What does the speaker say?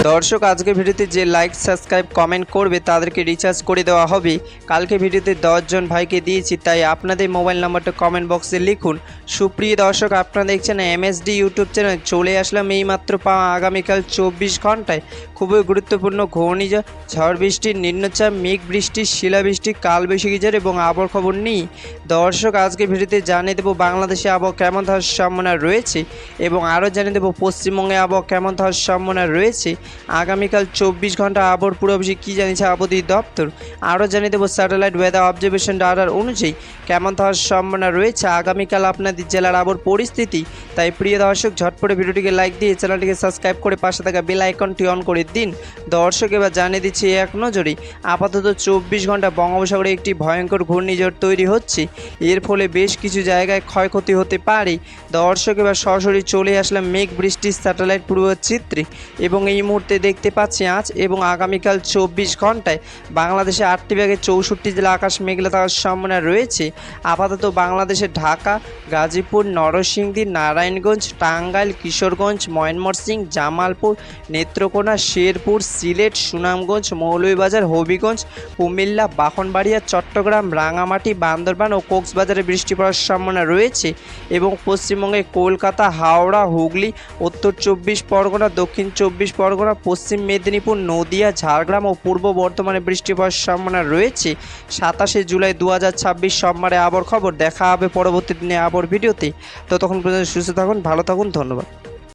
দর্শক আজকে ভিডিওতে যে লাইক সাবস্ক্রাইব কমেন্ট করবে তাদেরকে রিচার্জ করে দেওয়া হবে। কালকে ভিডিওতে 10 জন ভাইকে দিয়েছি, তাই আপনাদের মোবাইল নাম্বারটা কমেন্ট বক্সে লিখুন। সুপ্রিয় দর্শক, আপনারা দেখছেন এমএসডি ইউটিউব চ্যানেল। চলে আসলাম এইমাত্র পাওয়া আগামীকাল 24 ঘন্টায় খুবই গুরুত্বপূর্ণ ঘূর্ণিঝড়, ঝড় বৃষ্টি, নিম্নচাপ, মেঘ বৃষ্টি, শিলাবৃষ্টি, কালবৈশাখী ঝড় এবং আবহাওয়ার খবর নিয়ে দর্শক আজকে ভিডিওতে জানিয়ে দেবো বাংলাদেশে আবহাওয়া কেমন থাকার সম্ভাবনা রয়েছে এবং আরও জানিয়ে দেবো পশ্চিমবঙ্গে আবহাওয়া কেমন থাকার সম্ভাবনা রয়েছে। আগামীকাল 24 ঘন্টা আবহাওয়ার পূর্বাভাসে কী জানিয়েছে আবহাওয়া দপ্তর। আরও জানিয়ে দেবো স্যাটেলাইট ওয়েদার অবজারভেশন রাডার অনুযায়ী কেমন থাকার সম্ভাবনা রয়েছে আগামীকাল আপনাদের জেলার আবহাওয়ার পরিস্থিতি। তাই প্রিয় দর্শক, ঝটপটে ভিডিওটিকে লাইক দিয়ে চ্যানেলটিকে সাবস্ক্রাইব করে পাশে থাকা বেল আইকনটি অন করে দিন। দর্শক এবার জানিয়ে দিচ্ছি এক নজরে আপাতত 24 ঘন্টা বঙ্গোপসাগরে একটি ভয়ঙ্কর ঘূর্ণিঝড় তৈরি হচ্ছে। এর ফলে বেশ কিছু জায়গায় ক্ষয়ক্ষতি হতে পারে। দর্শক এবার সরাসরি চলে আসলাম মেঘ বৃষ্টির স্যাটেলাইট পূর্বচিত্রে এবং এই মুহূর্তে দেখতে পাচ্ছি আজ এবং আগামীকাল 24 ঘন্টায় বাংলাদেশে 8টি বিভাগের 64 জেলা আকাশ মেঘলা থাকার সম্ভাবনা রয়েছে। আপাতত বাংলাদেশের ঢাকা, গাজীপুর, নরসিংদী, নারায়ণগঞ্জ, টাঙ্গাইল, কিশোরগঞ্জ, ময়মনসিংহ, জামালপুর, নেত্রকোনা, শেরপুর, সিলেট, সুনামগঞ্জ, মৌলভীবাজার, হবিগঞ্জ, কুমিল্লা, ব্রাহ্মণবাড়িয়া, চট্টগ্রাম, রাঙামাটি, বান্দরবান ও কক্সবাজারে বৃষ্টি পড়ার সম্ভাবনা রয়েছে এবং পশ্চিমবঙ্গে কলকাতা, হাওড়া, হুগলি, উত্তর 24 পরগনা, দক্ষিণ 24 পরগনা, পশ্চিম মেদিনীপুর, নদিয়া, ঝাড়গ্রাম ও পূর্ব বর্ধমানে বৃষ্টি পড়ার সম্ভাবনা রয়েছে। 27 জুলাই 2026 সোমবারে আবহাওয়ার খবর। দেখা হবে পরবর্তী দিনে আবহাওয়ার ভিডিওতে। ততক্ষণ পর্যন্ত সুস্থ থাকুন, ভালো থাকুন, ধন্যবাদ।